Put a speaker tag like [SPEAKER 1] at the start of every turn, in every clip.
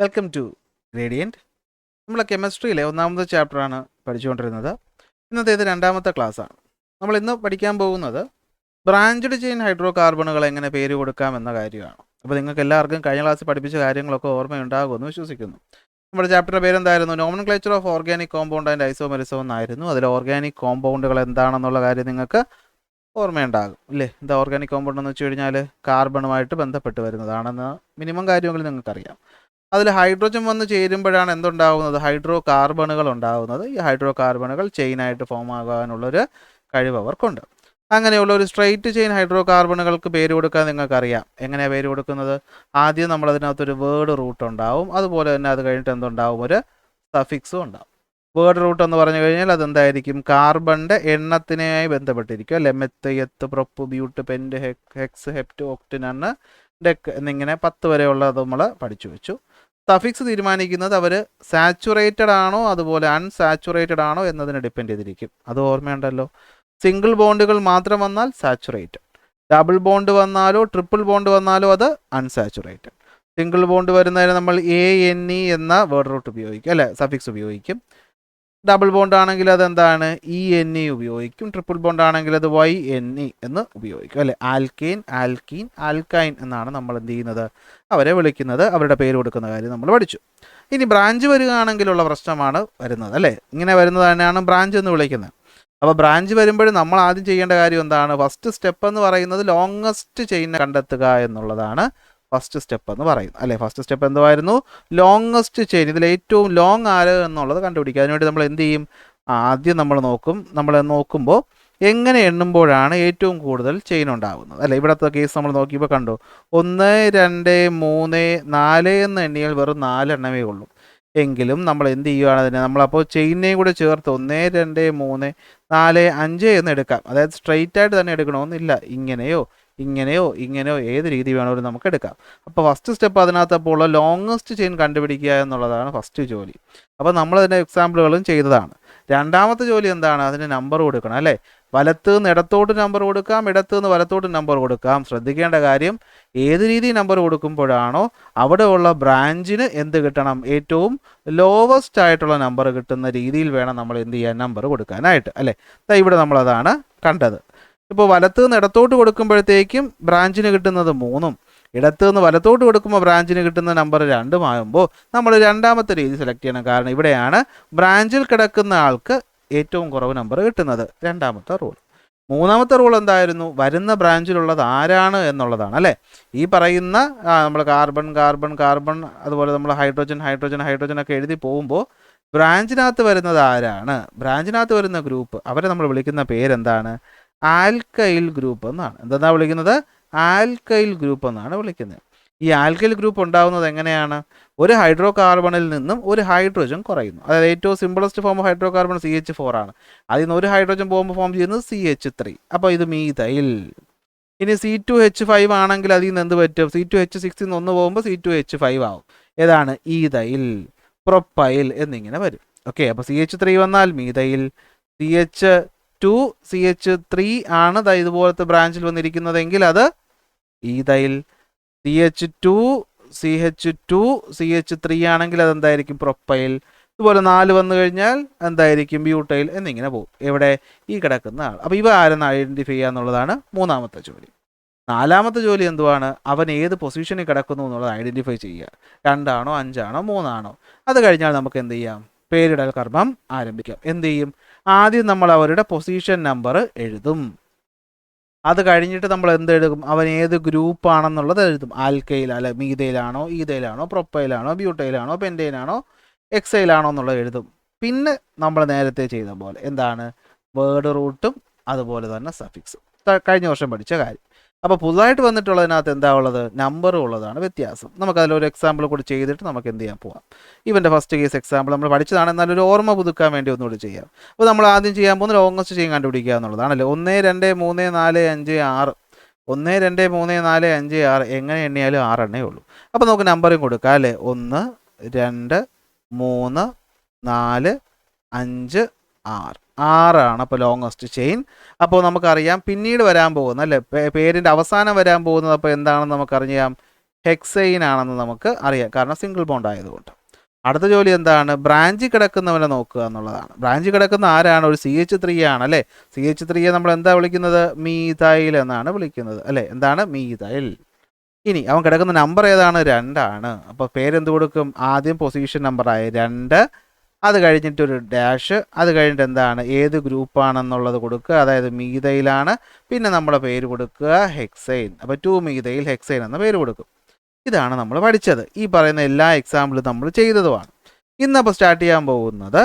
[SPEAKER 1] Welcome to gradient. നമ്മൾ കെമിസ്ട്രിയിലെ ഒന്നാമത്തെ ചാപ്റ്ററാണ് പഠിച്ചുകൊണ്ടിരുന്നത്. ഇന്നത്തേത് രണ്ടാമത്തെ ക്ലാസ്സാണ്. നമ്മൾ ഇന്ന് പഠിക്കാൻ പോകുന്നത് ബ്രാഞ്ച്ഡ് ചെയിൻ ഹൈഡ്രോ കാർബണുകൾ എങ്ങനെ പേര് കൊടുക്കാം എന്ന കാര്യമാണ്. അപ്പോൾ നിങ്ങൾക്ക് എല്ലാവർക്കും കഴിഞ്ഞ ക്ലാസ്സിൽ പഠിപ്പിച്ച കാര്യങ്ങളൊക്കെ ഓർമ്മയുണ്ടാകുമെന്ന് വിശ്വസിക്കുന്നു. നമ്മുടെ ചാപ്റ്ററിൻ്റെ പേരെന്തായിരുന്നു? Nomenclature of organic compound and isomerism എന്നായിരുന്നു. അതിൽ ഓർഗാനിക് കോമ്പൗണ്ടുകൾ എന്താണെന്നുള്ള കാര്യം നിങ്ങൾക്ക് ഓർമ്മയുണ്ടാകും അല്ലേ? എന്താ ഓർഗാനിക് കോമ്പൗണ്ട് എന്ന് വെച്ച് കഴിഞ്ഞാൽ കാർബണുമായിട്ട് ബന്ധപ്പെട്ട് വരുന്നതാണെന്ന് മിനിമം കാര്യമെങ്കിലും നിങ്ങൾക്കറിയാം. അതിൽ ഹൈഡ്രോജൻ വന്ന് ചേരുമ്പോഴാണ് എന്തുണ്ടാകുന്നത്? ഹൈഡ്രോ കാർബണുകൾ ഉണ്ടാകുന്നത്. ഈ ഹൈഡ്രോ കാർബണുകൾ ചെയിനായിട്ട് ഫോം ആകാനുള്ളൊരു കഴിവ് അവർക്കുണ്ട്. അങ്ങനെയുള്ള ഒരു സ്ട്രെയിറ്റ് ചെയിൻ ഹൈഡ്രോ കാർബണുകൾക്ക് പേര് കൊടുക്കാൻ നിങ്ങൾക്കറിയാം. എങ്ങനെയാണ് പേര് കൊടുക്കുന്നത്? ആദ്യം നമ്മൾ അതിനകത്തൊരു വേർഡ് റൂട്ട് ഉണ്ടാവും. അതുപോലെ തന്നെ അത് കഴിഞ്ഞിട്ട് എന്തുണ്ടാവും? ഒരു സഫിക്സും ഉണ്ടാവും. വേർഡ് റൂട്ട് എന്ന് പറഞ്ഞു കഴിഞ്ഞാൽ അതെന്തായിരിക്കും? കാർബണിൻ്റെ എണ്ണത്തിനായി ബന്ധപ്പെട്ടിരിക്കും അല്ലെ? Meth, eth, prop, but, pent, hex, hept, oct, dec എന്നിങ്ങനെ 10 വരെയുള്ളത് നമ്മൾ പഠിച്ചു വെച്ചു. സഫിക്സ് തീരുമാനിക്കുന്നത് അവർ സാച്ചുറേറ്റഡ് ആണോ അതുപോലെ അൺസാച്ചുറേറ്റഡ് ആണോ എന്നതിനെ ഡിപ്പെൻഡ് ചെയ്തിരിക്കും. അത് ഓർമ്മയുണ്ടല്ലോ. സിംഗിൾ ബോണ്ടുകൾ മാത്രം വന്നാൽ സാച്ചുറേറ്റഡ്, ഡബിൾ ബോണ്ട് വന്നാലോ ട്രിപ്പിൾ ബോണ്ട് വന്നാലോ അത് അൺസാച്ചുറേറ്റഡ്. സിംഗിൾ ബോണ്ട് വരുന്നതിന് നമ്മൾ ANE എന്ന വേർഡ് റൂട്ട് ഉപയോഗിക്കും അല്ലെ? സഫിക്സ് ഉപയോഗിക്കും. ഡബിൾ ബോണ്ട് ആണെങ്കിൽ അതെന്താണ്? ENE ഉപയോഗിക്കും. ട്രിപ്പിൾ ബോണ്ട് ആണെങ്കിൽ അത് YNE എന്ന് ഉപയോഗിക്കും അല്ലെ? ആൽക്കെയിൻ, ആൽക്കീൻ, ആൽക്കൈൻ എന്നാണ് നമ്മൾ എന്ത് ചെയ്യുന്നത്? അവരെ വിളിക്കുന്നത്. അവരുടെ പേര് കൊടുക്കുന്ന കാര്യം നമ്മൾ പഠിച്ചു. ഇനി ബ്രാഞ്ച് വരികയാണെങ്കിലുള്ള പ്രശ്നമാണ് വരുന്നത് അല്ലേ? ഇങ്ങനെ വരുന്നത് തന്നെയാണ് ബ്രാഞ്ച് എന്ന് വിളിക്കുന്നത്. അപ്പോൾ ബ്രാഞ്ച് വരുമ്പോഴും നമ്മൾ ആദ്യം ചെയ്യേണ്ട കാര്യം എന്താണ്? ഫസ്റ്റ് സ്റ്റെപ്പ് എന്ന് പറയുന്നത് ലോങ്ങസ്റ്റ് ചെയിനെ കണ്ടെത്തുക എന്നുള്ളതാണ് ഫസ്റ്റ് സ്റ്റെപ്പ് എന്ന് പറയുന്നത് അല്ലേ? ഫസ്റ്റ് സ്റ്റെപ്പ് എന്തുവായിരുന്നു? ലോങ്ങസ്റ്റ് ചെയിൻ, ഇതിൽ ഏറ്റവും ലോങ് ആര് എന്നുള്ളത് കണ്ടുപിടിക്കുക. അതിനുവേണ്ടി നമ്മൾ എന്ത് ചെയ്യും? ആദ്യം നമ്മൾ നോക്കുമ്പോൾ എങ്ങനെ എണ്ണുമ്പോഴാണ് ഏറ്റവും കൂടുതൽ ചെയിൻ ഉണ്ടാകുന്നത് അല്ലേ? ഇവിടുത്തെ കേസ് നമ്മൾ നോക്കിയപ്പോൾ കണ്ടു, 1 2 3 4 എന്ന് എണ്ണിയാൽ വെറും 4 എണ്ണമേ ഉള്ളൂ. എങ്കിലും നമ്മൾ എന്ത് ചെയ്യുകയാണ്? അതിനെ നമ്മളപ്പോൾ ചെയിനെയും കൂടെ ചേർത്ത് 1 2 3 4 5 എന്ന് എടുക്കാം. അതായത് സ്ട്രെയിറ്റ് ആയിട്ട് തന്നെ എടുക്കണമെന്നില്ല. ഇങ്ങനെയോ ഏത് രീതി വേണമെങ്കിലും നമുക്ക് എടുക്കാം. അപ്പോൾ ഫസ്റ്റ് സ്റ്റെപ്പ് അതിനകത്തപ്പോൾ ലോങ്ങസ്റ്റ് ചെയിൻ കണ്ടുപിടിക്കുക എന്നുള്ളതാണ് ഫസ്റ്റ് ജോലി. അപ്പോൾ നമ്മൾ അതിൻ്റെ എക്സാമ്പിളുകളും ചെയ്തതാണ്. രണ്ടാമത്തെ ജോലി എന്താണ്? അതിന് നമ്പർ കൊടുക്കണം അല്ലേ? വലത്ത് നിന്ന് ഇടത്തോട്ട് നമ്പർ കൊടുക്കാം, ഇടത്ത് നിന്ന് വലത്തോട്ട് നമ്പർ കൊടുക്കാം. ശ്രദ്ധിക്കേണ്ട കാര്യം, ഏത് രീതി നമ്പർ കൊടുക്കുമ്പോഴാണോ അവിടെയുള്ള ബ്രാഞ്ചിന് എന്ത് കിട്ടണം? ഏറ്റവും ലോവസ്റ്റ് ആയിട്ടുള്ള നമ്പർ കിട്ടുന്ന രീതിയിൽ വേണം നമ്മൾ എന്ത് ചെയ്യാൻ? നമ്പർ കൊടുക്കാനായിട്ട് അല്ലേ? ഇവിടെ നമ്മളതാണ് കണ്ടത്. ഇപ്പോൾ വലത്ത് നിന്ന് ഇടത്തോട്ട് കൊടുക്കുമ്പോഴത്തേക്കും ബ്രാഞ്ചിന് കിട്ടുന്നത് 3ഉം ഇടത്ത് നിന്ന് വലത്തോട്ട് കൊടുക്കുമ്പോൾ ബ്രാഞ്ചിന് കിട്ടുന്ന നമ്പർ 2ഉം ആകുമ്പോൾ നമ്മൾ രണ്ടാമത്തെ രീതി സെലക്ട് ചെയ്യണം. കാരണം ഇവിടെയാണ് ബ്രാഞ്ചിൽ കിടക്കുന്ന ആൾക്ക് ഏറ്റവും കുറവ് നമ്പർ കിട്ടുന്നത്. രണ്ടാമത്തെ റൂൾ. മൂന്നാമത്തെ റൂൾ എന്തായിരുന്നു? വരുന്ന ബ്രാഞ്ചിലുള്ളത് ആരാണ് എന്നുള്ളതാണ് അല്ലേ? ഈ പറയുന്ന നമ്മൾ കാർബൺ അതുപോലെ നമ്മൾ ഹൈഡ്രോജൻ ഒക്കെ എഴുതി പോകുമ്പോൾ ബ്രാഞ്ചിനകത്ത് വരുന്നത് ആരാണ്? ബ്രാഞ്ചിനകത്ത് വരുന്ന ഗ്രൂപ്പ്, അവരെ നമ്മൾ വിളിക്കുന്ന പേരെന്താണ്? ആൽക്കൈൽ ഗ്രൂപ്പ് എന്നാണ്. എന്താണ് വിളിക്കുന്നത്? ആൽക്കൈൽ ഗ്രൂപ്പ് എന്നാണ് വിളിക്കുന്നത്. ഈ ആൽക്കൈൽ ഗ്രൂപ്പ് ഉണ്ടാകുന്നത് എങ്ങനെയാണ്? ഒരു ഹൈഡ്രോ കാർബണിൽ നിന്നും ഒരു ഹൈഡ്രോജൻ കുറയുന്നു. അതായത് ഏറ്റവും simplest form of hydro carbon CH4 ആണ്. അതിൽ നിന്ന് ഒരു ഹൈഡ്രോജൻ പോകുമ്പോൾ ഫോം ചെയ്യുന്നത് CH3. അപ്പോൾ ഇത് മീഥൈൽ. ഇനി C2H5 ആണെങ്കിൽ അതിൽ നിന്ന് എന്ത് പറ്റും? C2H6 നിന്ന് 1 പോകുമ്പോൾ C2H5 ആവും. ഏതാണ്? ഈഥൈൽ, പ്രൊപ്പൈൽ എന്നിങ്ങനെ വരും. ഓക്കെ, അപ്പോൾ CH3 വന്നാൽ മീഥൈൽ, CH3 ആണ് ഇതുപോലത്തെ ബ്രാഞ്ചിൽ വന്നിരിക്കുന്നതെങ്കിൽ അത് ഈഥൈൽ, CH3 ആണെങ്കിൽ അതെന്തായിരിക്കും? പ്രൊപ്പൈൽ. ഇതുപോലെ 4 വന്നു കഴിഞ്ഞാൽ എന്തായിരിക്കും? ബ്യൂട്ടൈൽ എന്നിങ്ങനെ പോകും. എവിടെ? ഈ കിടക്കുന്ന ആൾ. അപ്പോൾ ഇവ ആരെന്ന് ഐഡൻറ്റിഫൈ ചെയ്യുക എന്നുള്ളതാണ് മൂന്നാമത്തെ ജോലി. നാലാമത്തെ ജോലി എന്തുവാണ്? അവൻ ഏത് പൊസിഷനിൽ കിടക്കുന്നു എന്നുള്ളത് ഐഡൻറ്റിഫൈ ചെയ്യുക. 2 ആണോ 5 ആണോ 3 ആണോ? അത് കഴിഞ്ഞാൽ നമുക്ക് എന്ത് ചെയ്യാം? പേരിടൽ കർമ്മം ആരംഭിക്കാം. എന്ത് ചെയ്യും? ആദ്യം നമ്മൾ അവരുടെ പൊസിഷൻ നമ്പർ എഴുതും. അത് കഴിഞ്ഞിട്ട് നമ്മൾ എന്തെഴുതും? അവൻ ഏത് ഗ്രൂപ്പാണെന്നുള്ളത് എഴുതും. ആൽക്കൈൽ അല്ലെ, മീഥൈലാണോ, ഈഥൈലാണോ, പ്രൊപ്പൈലാണോ, ബ്യൂട്ടൈലാണോ, പെൻറ്റൈനാണോ, എക്സൈലാണോ എന്നുള്ളത് എഴുതും. പിന്നെ നമ്മൾ നേരത്തെ ചെയ്ത പോലെ എന്താണ്? വേർഡ് റൂട്ടും അതുപോലെ തന്നെ സഫിക്സും. കഴിഞ്ഞ വർഷം പഠിച്ച കാര്യം. അപ്പോൾ പുതുതായിട്ട് വന്നിട്ടുള്ളതിനകത്ത് എന്താ ഉള്ളത്? നമ്പറും ഉള്ളതാണ് വ്യത്യാസം. നമുക്കതിലൊരു എക്സാമ്പിൾ കൂടി ചെയ്തിട്ട് നമുക്ക് എന്ത് ചെയ്യാൻ പോകാം. ഇവൻ്റെ ഫസ്റ്റ് കേസ് എക്സാമ്പിൾ നമ്മൾ പഠിച്ചതാണ്, എന്നാലും ഒരു ഓർമ്മ പുതുക്കാൻ വേണ്ടി ഒന്നുകൂടി ചെയ്യാം. അപ്പോൾ നമ്മൾ ആദ്യം ചെയ്യാൻ പോകുന്ന ലോങ്ങസ്റ്റ് ചെയിൻ കണ്ടുപിടിക്കുക എന്നുള്ളതാണല്ലേ. 1 2 3 4 5 6 1 2 3 4 5 6 എങ്ങനെ എണ്ണിയാലും 6 എണ്ണേ ഉള്ളൂ. അപ്പോൾ നമുക്ക് നമ്പറും കൊടുക്കാം അല്ലേ? 1 2 3 4 5 6 6ആണ് അപ്പോൾ ലോങ്ങസ്റ്റ് ചെയിൻ. അപ്പോൾ നമുക്കറിയാം പിന്നീട് വരാൻ പോകുന്ന അല്ലേ, പേരിൻ്റെ അവസാനം വരാൻ പോകുന്നത് അപ്പോൾ എന്താണെന്ന് നമുക്കറിയാം? ഹെക്സൈൻ ആണെന്ന് നമുക്ക് അറിയാം, കാരണം സിംഗിൾ ബോണ്ട് ആയതുകൊണ്ട്. അടുത്ത ജോലി എന്താണ്? ബ്രാഞ്ചിൽ കിടക്കുന്നവനെ നോക്കുക എന്നുള്ളതാണ്. ബ്രാഞ്ചിൽ കിടക്കുന്ന ആരാണ്? ഒരു CH3 ആണ് അല്ലേ. CH3 നമ്മൾ എന്താ വിളിക്കുന്നത്? മീഥൈൽ എന്നാണ് വിളിക്കുന്നത് അല്ലേ. എന്താണ്? മീഥൈൽ. ഇനി അവൻ കിടക്കുന്ന നമ്പർ ഏതാണ്? 2 ആണ്. അപ്പോൾ പേരെന്ത് കൊടുക്കും? ആദ്യം പൊസിഷൻ നമ്പറായ 2, അത് കഴിഞ്ഞിട്ടൊരു ഡാഷ്, അത് കഴിഞ്ഞിട്ട് എന്താണ്? ഏത് ഗ്രൂപ്പാണെന്നുള്ളത് കൊടുക്കുക, അതായത് മീഥൈലാണ്. പിന്നെ നമ്മളെ പേര് കൊടുക്കുക ഹെക്സൈൻ. അപ്പോൾ 2 മീഥൈൽ ഹെക്സൈൻ എന്ന പേര് കൊടുക്കും. ഇതാണ് നമ്മൾ പഠിച്ചത്. ഈ പറയുന്ന എല്ലാ എക്സാമ്പിളും നമ്മൾ ചെയ്തതുമാണ്. ഇന്നപ്പോൾ സ്റ്റാർട്ട് ചെയ്യാൻ പോകുന്നത്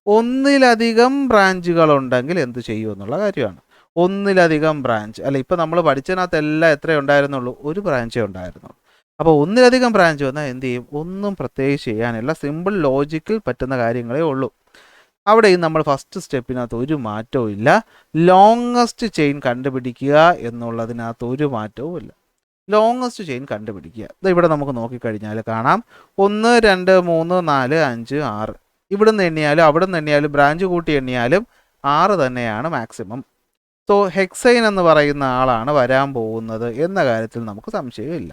[SPEAKER 1] ഒന്നിലധികം ബ്രാഞ്ചുകൾ ഉണ്ടെങ്കിൽ എന്ത് ചെയ്യും എന്നുള്ള കാര്യമാണ്. ഒന്നിലധികം ബ്രാഞ്ച് അല്ല, ഇപ്പം നമ്മൾ പഠിച്ചതിനകത്ത് എല്ലാം എത്ര ഉണ്ടായിരുന്നുള്ളൂ? ഒരു ബ്രാഞ്ചേ ഉണ്ടായിരുന്നുള്ളൂ. അപ്പോൾ ഒന്നിലധികം ബ്രാഞ്ച് വന്നാൽ എന്ത് ചെയ്യും? ഒന്നും പ്രത്യേകിച്ച് ചെയ്യാനില്ല, സിമ്പിൾ ലോജിക്കിൽ പറ്റുന്ന കാര്യങ്ങളേ ഉള്ളൂ. അവിടെയും നമ്മൾ ഫസ്റ്റ് സ്റ്റെപ്പിനകത്ത് ഒരു മാറ്റവും ഇല്ല. ലോങ്ങസ്റ്റ് ചെയിൻ കണ്ടുപിടിക്കുക എന്നുള്ളതിനകത്ത് ഒരു മാറ്റവും ഇല്ല. ലോങ്ങസ്റ്റ് ചെയിൻ കണ്ടുപിടിക്കുക. ഇവിടെ നമുക്ക് നോക്കിക്കഴിഞ്ഞാൽ കാണാം 1 2 3 4 5 6. ഇവിടെ നിന്ന് എണ്ണിയാലും അവിടെ നിന്ന് എണ്ണിയാലും ബ്രാഞ്ച് കൂട്ടി എണ്ണിയാലും 6 തന്നെയാണ് മാക്സിമം. സോ ഹെക്സൈൻ എന്ന് പറയുന്ന ആളാണ് വരാൻ പോകുന്നത് എന്ന കാര്യത്തിൽ നമുക്ക് സംശയമില്ല.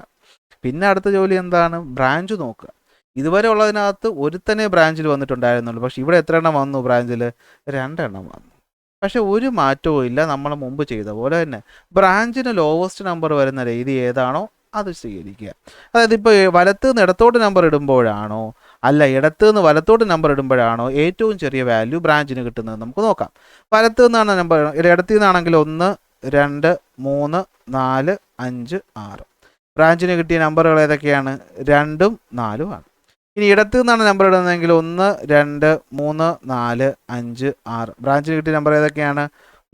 [SPEAKER 1] പിന്നെ അടുത്ത ജോലി എന്താണ്? ബ്രാഞ്ച് നോക്കുക. ഇതുവരെ ഉള്ളതിനകത്ത് ഒരുത്തനെ ബ്രാഞ്ചിൽ വന്നിട്ടുണ്ടായിരുന്നുള്ളൂ. പക്ഷേ ഇവിടെ എത്ര എണ്ണം വന്നു? ബ്രാഞ്ചിൽ 2 എണ്ണം വന്നു. പക്ഷെ ഒരു മാറ്റവും ഇല്ല, നമ്മൾ മുമ്പ് ചെയ്ത പോലെ തന്നെ. ബ്രാഞ്ചിന് ലോവസ്റ്റ് നമ്പർ വരുന്ന രീതി ഏതാണോ അത് സ്വീകരിക്കുക. അതായത് ഇപ്പോൾ വലത്ത് നിന്ന് ഇടത്തോട്ട് നമ്പർ ഇടുമ്പോഴാണോ അല്ല ഇടത്ത് നിന്ന് വലത്തോട്ട് നമ്പർ ഇടുമ്പോഴാണോ ഏറ്റവും ചെറിയ വാല്യൂ ബ്രാഞ്ചിന് കിട്ടുന്നത് നമുക്ക് നോക്കാം. വലത്ത് നിന്നാണ് നമ്പർ, ഇടത്തു നിന്നാണെങ്കിൽ 1 2 3 4 5 6. ബ്രാഞ്ചിന് കിട്ടിയ നമ്പറുകൾ ഏതൊക്കെയാണ്? 2ഉം 4ഉം ആണ്. ഇനി ഇടത്തു നിന്നാണ് നമ്പർ ഇടുന്നതെങ്കിൽ 1 2 3 4 5 6. ബ്രാഞ്ചിന് കിട്ടിയ നമ്പർ ഏതൊക്കെയാണ്?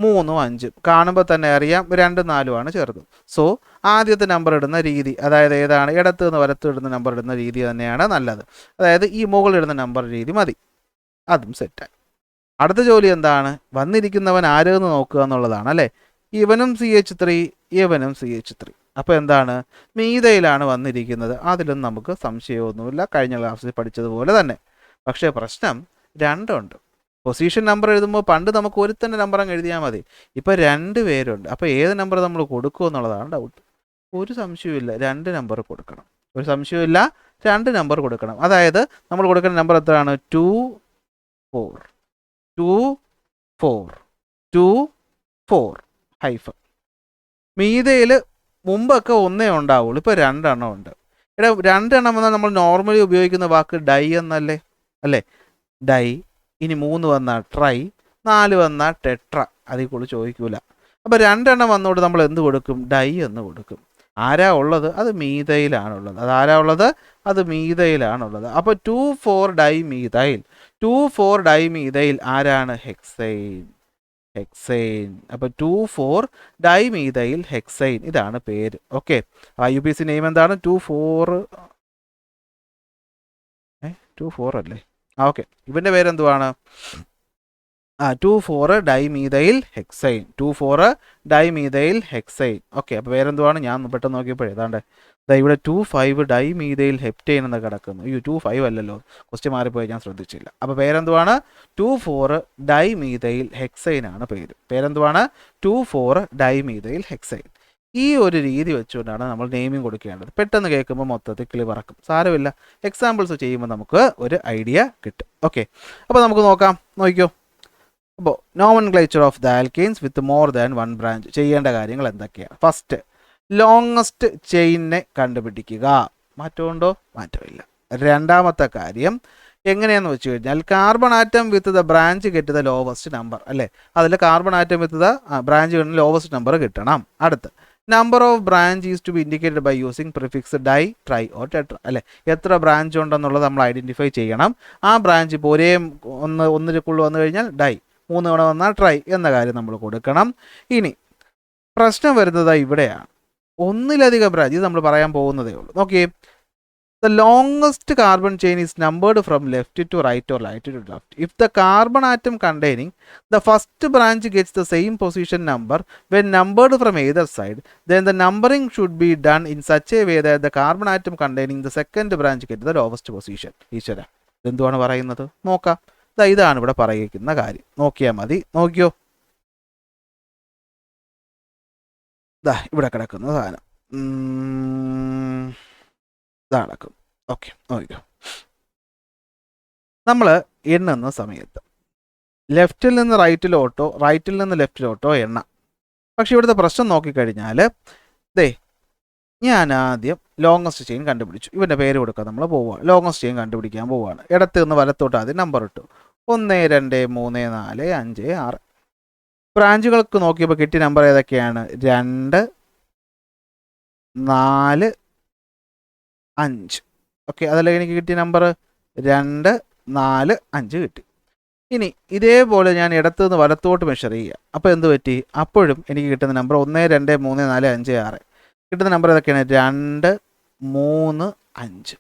[SPEAKER 1] 3ഉം 5ഉം. കാണുമ്പോൾ തന്നെ അറിയാം 2ഉം 4ഉം ആണ് ചേർത്ത്. സോ ആദ്യത്തെ നമ്പർ ഇടുന്ന രീതി, അതായത് ഏതാണ്? ഇടത്തു നിന്ന് വലത്ത് ഇടുന്ന നമ്പർ ഇടുന്ന രീതി തന്നെയാണ് നല്ലത്. അതായത് ഈ മുകളിലിടുന്ന നമ്പർ രീതി മതി. അതും സെറ്റായി. അടുത്ത ജോലി എന്താണ്? വന്നിരിക്കുന്നവൻ ആരെന്ന് നോക്കുക എന്നുള്ളതാണ് അല്ലേ. ഇവനും CH3, ഇവനും CH3. അപ്പോൾ എന്താണ്? മീഥൈലാണ് വന്നിരിക്കുന്നത്. അതിലൊന്നും നമുക്ക് സംശയമൊന്നുമില്ല, കഴിഞ്ഞ ക്ലാസ്സിൽ പഠിച്ചതുപോലെ തന്നെ. പക്ഷേ പ്രശ്നം 2 ഉണ്ട്. പൊസിഷൻ നമ്പർ എഴുതുമ്പോൾ പണ്ട് നമുക്ക് ഒരുത്തൻ്റെ നമ്പർ അങ്ങ് എഴുതിയാൽ മതി. ഇപ്പോൾ 2 പേരുണ്ട്. അപ്പോൾ ഏത് നമ്പർ നമ്മൾ കൊടുക്കും എന്നുള്ളതാണ് ഡൗട്ട്. ഒരു സംശയവുമില്ല, 2 നമ്പർ കൊടുക്കണം. ഒരു സംശയവുമില്ല, 2 നമ്പർ കൊടുക്കണം. അതായത് നമ്മൾ കൊടുക്കുന്ന നമ്പർ എത്രയാണ്? 2 4 2 4 2 4 ഹൈഫൻ. മീഥൈൽ മുമ്പൊക്കെ 1 ഉണ്ടാവുള്ളൂ, ഇപ്പോൾ 2 എണ്ണം ഉണ്ട്. ഇവിടെ 2 എണ്ണം വന്നാൽ നമ്മൾ നോർമലി ഉപയോഗിക്കുന്ന വാക്ക് ഡൈ എന്നല്ലേ അല്ലേ. ഡൈ. ഇനി 3 വന്നാൽ ട്രൈ, 4 വന്നാൽ ടെട്ര. അതിൽ കൂടുതൽ ചോദിക്കൂല. അപ്പോൾ 2 എണ്ണം വന്നുകൊണ്ട് നമ്മൾ എന്ത് കൊടുക്കും? ഡൈ എന്ന് കൊടുക്കും. ആരാ ഉള്ളത്? അത് മീഥൈലാണുള്ളത്. അത് ആരാ ഉള്ളത്? അത് മീഥൈലാണുള്ളത്. അപ്പോൾ 2 4 ഡൈ മീഥൈൽ. 2 4 ഡൈ മീഥൈൽ ആരാണ്? ഹെക്സൈൻ. ഹെക്സൈൻ. അപ്പോൾ 2 4 ഡൈമീഥൈൽ ഹെക്സൈൻ, ഇതാണ് പേര്. ഓക്കെ. IUPAC നെയിം എന്താണ്? 2 4 അല്ലേ? ഓക്കെ. ഇവൻ്റെ പേരെന്തുവാണ്? 2 4 dimethyl hexyne. 2 4 dimethyl hexyne. Okay. അപ്പോൾ പേരെന്തുവാണ്? ഞാൻ പെട്ടെന്ന് നോക്കിയപ്പോഴേ ഏതാണ്ട് ഇവിടെ 2 5 ഡൈമീഥൈൽ ഹെപ്റ്റൈൻ എന്ന് കിടക്കുന്നു. 2 5 അല്ലല്ലോ, ക്വസ്റ്റ്യൻ മാറിപ്പോയി, ഞാൻ ശ്രദ്ധിച്ചില്ല. അപ്പോൾ പേരെന്തുവാണ്? 2 4 ഡൈമീഥൈൽ ഹെക്സൈൻ ആണ് പേര്. പേരെന്തുവാണ്? 2 4 ഡൈമീഥൈൽ ഹെക്സൈൻ. ഈ ഒരു രീതി വെച്ചുകൊണ്ടാണ് നമ്മൾ നെയിമിംഗ് കൊടുക്കേണ്ടത്. പെട്ടെന്ന് കേൾക്കുമ്പോൾ മൊത്തത്തിൽ കിളി പറക്കും. സാരമില്ല, എക്സാമ്പിൾസ് ചെയ്യുമ്പോൾ നമുക്ക് ഒരു ഐഡിയ കിട്ടും. ഓക്കെ. അപ്പോൾ നമുക്ക് നോക്കാം. നോക്കിക്കോ. അപ്പോൾ nomenclature of the alkanes with more than 1 branch ചെയ്യേണ്ട കാര്യങ്ങൾ എന്തൊക്കെയാണ്? ഫസ്റ്റ്, ലോങ്ങസ്റ്റ് ചെയിനെ കണ്ടുപിടിക്കുക. മാറ്റമുണ്ടോ? മാറ്റമില്ല. രണ്ടാമത്തെ കാര്യം എങ്ങനെയാണെന്ന് വെച്ച് കഴിഞ്ഞാൽ carbon atom with the branch get the lowest number അല്ലേ. അതിൽ carbon atom with the branch lowest number കിട്ടണം. അടുത്ത്, number of branch is to be indicated by using prefix di tri or tetra അല്ലേ. എത്ര ബ്രാഞ്ച് ഉണ്ടെന്നുള്ളത് നമ്മൾ identify ചെയ്യണം. ആ ബ്രാഞ്ച് ഇപ്പോൾ ഒന്നിലേക്കുള്ളിൽ വന്നു കഴിഞ്ഞാൽ ഡൈ, 3 തവണ വന്നാൽ ട്രൈ എന്ന കാര്യം നമ്മൾ കൊടുക്കണം. ഇനി പ്രശ്നം വരുന്നത് ഇവിടെയാണ്. ഒന്നിലധികം ബ്രാഞ്ച്, ഇത് നമ്മൾ പറയാൻ പോകുന്നതേ ഉള്ളൂ. നോക്കിയേ, the longest carbon chain is numbered from left to right or right to left. If the carbon atom containing the first branch gets the same position number when numbered from either side, then the numbering should be done in such a way that the carbon atom containing the second branch gets the lowest position. ഈശ്വര, എന്തുവാണ് പറയുന്നത്? നോക്കാം. ഇതാണ് ഇവിടെ പറയുന്ന കാര്യം. നോക്കിയാൽ മതി. നോക്കിയോ, ഇവിടെ കിടക്കുന്ന സാധനം. ഇതാ നടക്കും. ഓക്കെ, നോക്കിക്കോ. നമ്മൾ എണ്ണുന്ന സമയത്ത് ലെഫ്റ്റിൽ നിന്ന് റൈറ്റിലോട്ടോ റൈറ്റിൽ നിന്ന് ലെഫ്റ്റിലോട്ടോ എണ്ണ. പക്ഷെ ഇവിടുത്തെ പ്രശ്നം നോക്കിക്കഴിഞ്ഞാൽ ദേ ഞാൻ ആദ്യം ലോങ്ങസ്റ്റ് ചെയിൻ കണ്ടുപിടിച്ചു. ഇവൻ്റെ പേര് കൊടുക്കാൻ നമ്മൾ പോവുകയാണ്. ലോങ്ങസ്റ്റ് ചെയിൻ കണ്ടുപിടിക്കാൻ പോവുകയാണ്. ഇടത്ത് നിന്ന് വലത്തോട്ട് ആദ്യം നമ്പർ ഇട്ടു. 1 2 3 4 5 6. ബ്രാഞ്ചുകൾക്ക് നോക്കിയപ്പോൾ കിട്ടിയ നമ്പർ ഏതൊക്കെയാണ്? 2 4 5. ഓക്കെ, അതല്ല എനിക്ക് കിട്ടിയ നമ്പർ 2 4 5 കിട്ടി. ഇനി ഇതേപോലെ ഞാൻ ഇടത്തു നിന്ന് വലത്തോട്ട് മെഷർ ചെയ്യുക. അപ്പോൾ എന്ത് പറ്റി? അപ്പോഴും എനിക്ക് കിട്ടുന്ന നമ്പർ 1 2 3 4 5 6. കിട്ടുന്ന നമ്പർ ഏതൊക്കെയാണ്? 2 3 5.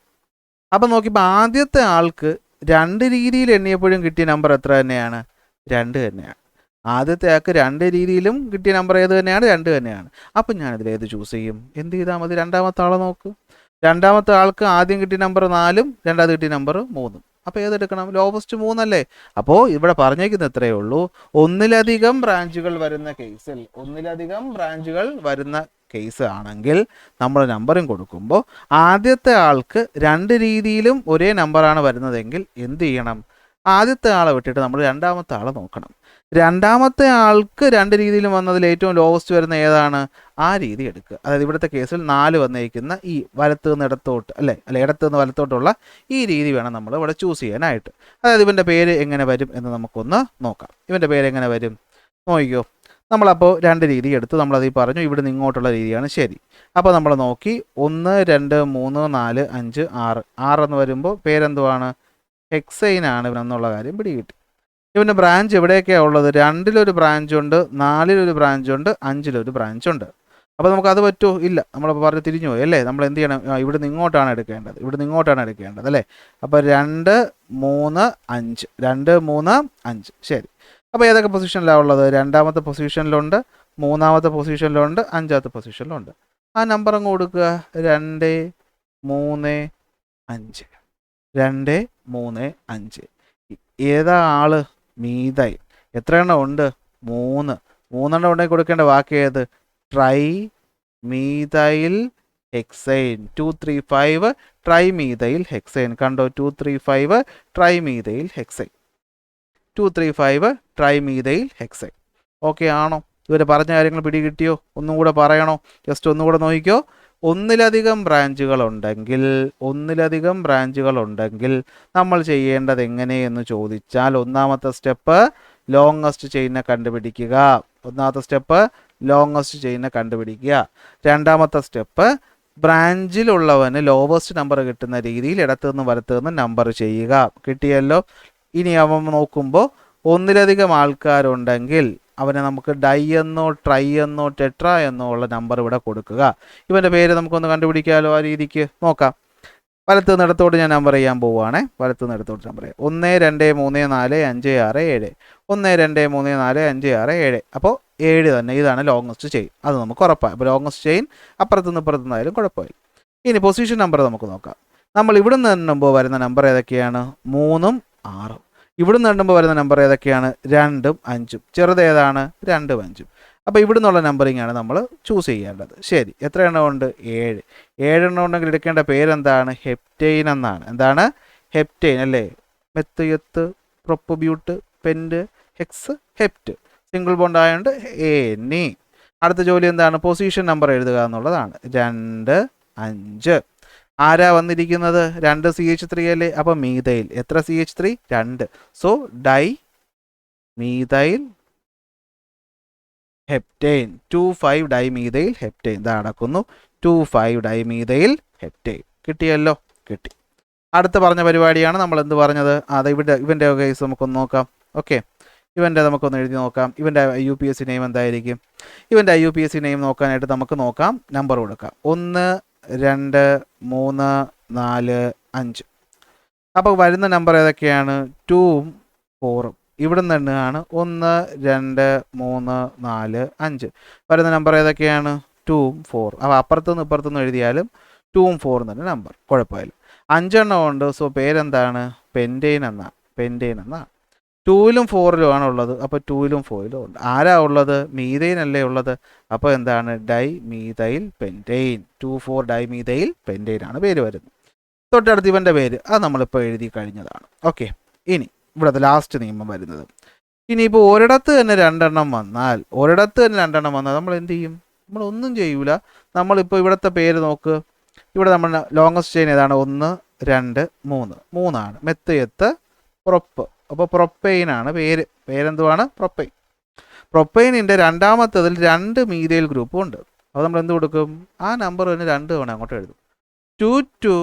[SPEAKER 1] അപ്പം നോക്കിയപ്പോൾ ആദ്യത്തെ ആൾക്ക് 2 രീതിയിൽ എണ്ണിയപ്പോഴും കിട്ടിയ നമ്പർ എത്ര തന്നെയാണ്? 2 തന്നെയാണ്. ആദ്യത്തെ ആൾക്ക് 2 രീതിയിലും കിട്ടിയ നമ്പർ ഏത് തന്നെയാണ്? 2 തന്നെയാണ്. അപ്പം ഞാനിതിൽ ഏത് ചൂസ് ചെയ്യും? എന്ത് ചെയ്താൽ മതി? രണ്ടാമത്തെ ആളെ നോക്ക്. രണ്ടാമത്തെ ആൾക്ക് ആദ്യം കിട്ടിയ നമ്പർ 4, രണ്ടാമത് കിട്ടിയ നമ്പർ 3. അപ്പോൾ ഏതെടുക്കണം? ലോവസ്റ്റ് 3 അല്ലേ? അപ്പോൾ ഇവിടെ പറഞ്ഞേക്കുന്നത് എത്രയേ ഉള്ളൂ? ഒന്നിലധികം ബ്രാഞ്ചുകൾ വരുന്ന കേസ് ആണെങ്കിൽ നമ്മൾ നമ്പറും കൊടുക്കുമ്പോൾ ആദ്യത്തെ ആൾക്ക് 2 രീതിയിലും ഒരേ നമ്പറാണ് വരുന്നതെങ്കിൽ എന്ത് ചെയ്യണം? ആദ്യത്തെ ആളെ വിട്ടിട്ട് നമ്മൾ രണ്ടാമത്തെ ആളെ നോക്കണം. രണ്ടാമത്തെ ആൾക്ക് 2 രീതിയിലും വന്നതിൽ ഏറ്റവും ലോവസ്റ്റ് വരുന്ന ഏതാണ്? ആ രീതി എടുക്കുക. അതായത് ഇവിടുത്തെ കേസിൽ 4 വന്നിരിക്കുന്ന ഈ വലത്ത് നിന്ന് ഇടത്തോട്ട് അല്ല ഇടത്ത് നിന്ന് വലത്തോട്ടുള്ള ഈ രീതി വേണം നമ്മൾ ഇവിടെ ചൂസ് ചെയ്യാനായിട്ട്. അതായത് ഇവൻ്റെ പേര് എങ്ങനെ വരും എന്ന് നമുക്കൊന്ന് നോക്കാം. ഇവൻ്റെ പേര് എങ്ങനെ വരും നോക്കിക്കോ. നമ്മളപ്പോൾ 2 രീതി എടുത്ത് നമ്മളത് പറഞ്ഞു. ഇവിടെ നിന്ന് ഇങ്ങോട്ടുള്ള രീതിയാണ് ശരി. അപ്പോൾ നമ്മൾ നോക്കി 1 2 3 4 5 6. 6 എന്ന് വരുമ്പോൾ പേരെന്തുവാണ്? ഹെക്സൈനാണ് ഇവനെന്നുള്ള കാര്യം പിടികിട്ടി. ഇവൻ്റെ ബ്രാഞ്ച് എവിടെയൊക്കെയാണ് ഉള്ളത്? 2-ലൊരു ബ്രാഞ്ചുണ്ട്, 4-ലൊരു ബ്രാഞ്ചുണ്ട്, 5-ലൊരു ബ്രാഞ്ചുണ്ട്. അപ്പോൾ നമുക്കത് പറ്റുമോ? ഇല്ല. നമ്മളപ്പോൾ പറഞ്ഞ് തിരിഞ്ഞു പോയി അല്ലേ? നമ്മൾ എന്ത് ചെയ്യണം? ഇവിടുന്ന് ഇങ്ങോട്ടാണ് എടുക്കേണ്ടത് അല്ലേ? അപ്പോൾ 2 3 5 2 3 5 ശരി. അപ്പോൾ ഏതൊക്കെ പൊസിഷനിലാണ് ഉള്ളത്? രണ്ടാമത്തെ പൊസിഷനിലുണ്ട്, മൂന്നാമത്തെ പൊസിഷനിലുണ്ട്, അഞ്ചാമത്തെ പൊസിഷനിലുണ്ട്. ആ നമ്പർ അങ്ങ് കൊടുക്കുക. 2 3 5 2 3 5. ഏതാ ആള്? മീതൈൽ. എത്ര എണ്ണം ഉണ്ട്? 3. 3 എണ്ണം ഉണ്ടെങ്കിൽ കൊടുക്കേണ്ട വാക്ക് ഏത്? Try methyl hexyne. 2 3 5 try methyl hexyne. കണ്ടോ? 2 3 5 try methyl hexyne. 2 3 5 try methyl hexyne. Okay ആണോ? ഇവരെ പറഞ്ഞ കാര്യങ്ങൾ പിടികിട്ടിയോ? ഒന്നും കൂടെ പറയണോ? ജസ്റ്റ് ഒന്നും കൂടെ നോക്കിക്കോ. ഒന്നിലധികം ബ്രാഞ്ചുകൾ ഉണ്ടെങ്കിൽ നമ്മൾ ചെയ്യേണ്ടത് എങ്ങനെയെന്ന് ചോദിച്ചാൽ ഒന്നാമത്തെ സ്റ്റെപ്പ് ലോങ്ങസ്റ്റ് ചെയിനെ കണ്ടുപിടിക്കുക. രണ്ടാമത്തെ സ്റ്റെപ്പ് ബ്രാഞ്ചിലുള്ളവന് ലോവസ്റ്റ് നമ്പർ കിട്ടുന്ന രീതിയിൽ ഇടത്തുനിന്ന് വലത്തുനിന്ന് നമ്പർ ചെയ്യുക. കിട്ടിയല്ലോ. ഇനി അവൻ നോക്കുമ്പോൾ ഒന്നിലധികം ആൾക്കാരുണ്ടെങ്കിൽ അവനെ നമുക്ക് ഡൈ എന്നോ ട്രൈ എന്നോ ടെട്ര എന്നോ ഉള്ള നമ്പർ ഇവിടെ കൊടുക്കുക. ഇവൻ്റെ പേര് നമുക്കൊന്ന് കണ്ടുപിടിക്കാമല്ലോ. ആ രീതിക്ക് നോക്കാം. വലത്ത് നിന്ന് ഇടത്തോട്ട് ഞാൻ നമ്പർ ചെയ്യാൻ പോവുകയാണേ. വലത്ത് നിന്ന് ഇടത്തോട്ട് നമ്പർ ചെയ്യാം. 1 2 3 4 5 6 7. 1 2 3 4 5 6 7. അപ്പോൾ 7 തന്നെ. ഇതാണ് ലോങ്ങസ്റ്റ് ചെയിൻ. അത് നമുക്ക് ഉറപ്പാണ്. അപ്പോൾ ലോങ്ങസ്റ്റ് ചെയിൻ അപ്പുറത്തുനിന്ന് ഇപ്പുറത്തുനിന്നായാലും കുഴപ്പമില്ല. ഇനി പൊസിഷൻ നമ്പർ നമുക്ക് നോക്കാം. നമ്മൾ ഇവിടെ നിന്ന് എണ്ണുമ്പോൾ വരുന്ന നമ്പർ ഏതൊക്കെയാണ്? 3 6. ഇവിടുന്ന് എണ്ണുമ്പോൾ വരുന്ന നമ്പർ ഏതൊക്കെയാണ്? 2 5. ചെറുത് ഏതാണ്? 2 5. അപ്പോൾ ഇവിടെ നിന്നുള്ള നമ്പറിംഗ് ആണ് നമ്മൾ ചൂസ് ചെയ്യേണ്ടത്. ശരി. എത്ര എണ്ണം ഉണ്ട്? 7. 7 എണ്ണം ഉണ്ടെങ്കിൽ എടുക്കേണ്ട പേരെന്താണ്? ഹെപ്റ്റൈൻ എന്നാണ്. എന്താണ്? ഹെപ്റ്റൈൻ അല്ലേ? മെത്ത് എത്ത് പ്രൊപ്പബ്യൂട്ട് പെൻറ്റ് ഹെക്സ് ഹെപ്റ്റ്. സിംഗിൾ ബോണ്ട് ആയതുകൊണ്ട് എനി. അടുത്ത ജോലി എന്താണ്? പൊസിഷൻ നമ്പർ എഴുതുക എന്നുള്ളതാണ്. 2 5. ആരാ വന്നിരിക്കുന്നത്? 2 CH3 അല്ലേ? അപ്പോൾ മീതൈൽ. എത്ര CH3? 2. So di methyl heptane. 2,5 di methyl heptane. ഇതാ നടക്കുന്നു. 2,5 ഡൈ മീതൈൽ ഹെപ്റ്റൈൻ. കിട്ടിയല്ലോ? കിട്ടി. അടുത്ത പറഞ്ഞ പരിപാടിയാണ് നമ്മൾ എന്ത് പറഞ്ഞത്? അത് ഇവൻ്റെ കേസ് നമുക്കൊന്ന് നോക്കാം. ഓക്കെ, ഇവൻ്റെ നമുക്കൊന്ന് എഴുതി നോക്കാം. ഇവൻ്റെ IUPAC നെയിം എന്തായിരിക്കും? ഇവൻ്റെ IUPAC നെയിം നോക്കാനായിട്ട് നമുക്ക് നോക്കാം. നമ്പർ കൊടുക്കാം. 1 2 3 4 5. അപ്പോൾ വരുന്ന നമ്പർ ഏതൊക്കെയാണ്? 2ഉം 4ഉം. ഇവിടെ നിന്ന് തന്നെയാണ് 1 2 3 4 5. വരുന്ന നമ്പർ ഏതൊക്കെയാണ്? 2ഉം 4. അപ്പോൾ അപ്പുറത്തുനിന്ന് ഇപ്പുറത്തുനിന്ന് എഴുതിയാലും 2ഉം 4ഉം തന്നെ നമ്പർ. കുഴപ്പമില്ല. 5 എണ്ണം ഉണ്ട്. സോ പേരെന്താണ്? പെൻറ്റൈൻ എന്നാണ്. 2ലും 4ലും ആണ് ഉള്ളത്. അപ്പോൾ 2ലും 4ലും ഉണ്ട്. ആരാ ഉള്ളത്? മീതൈൻ അല്ലേ ഉള്ളത്. അപ്പോൾ എന്താണ്? Di methyl pentane. 2,4 di methyl pentane ആണ് പേര് വരുന്നത്. തൊട്ടടുത്ത് ഇവൻ്റെ പേര് അത് നമ്മളിപ്പോൾ എഴുതി കഴിഞ്ഞതാണ്. ഓക്കെ, ഇനി ഇവിടുത്തെ ലാസ്റ്റ് നിയമം വരുന്നത്, ഇനിയിപ്പോൾ ഒരിടത്ത് തന്നെ രണ്ടെണ്ണം വന്നാൽ നമ്മൾ എന്ത് ചെയ്യും? നമ്മളൊന്നും ചെയ്യൂല. നമ്മളിപ്പോൾ ഇവിടുത്തെ പേര് നോക്ക്, ഇവിടെ നമ്മൾ ലോങ്ങസ്റ്റ് ചെയിൻ ഏതാണ്? 1 2 3 3ആണ്. മെത്ത് പ്രൊപ്പ്, അപ്പോൾ പ്രൊപ്പെയിനാണ് പേരെന്തുവാണ്? പ്രൊപ്പെയിൻ. പ്രൊപ്പെയിനിൻ്റെ രണ്ടാമത്തതിൽ 2 മീഥൈൽ ഗ്രൂപ്പും ഉണ്ട്. അപ്പോൾ നമ്മൾ എന്ത് കൊടുക്കും? ആ നമ്പർ തന്നെ 2 തവണ അങ്ങോട്ട് എഴുതും. 2,2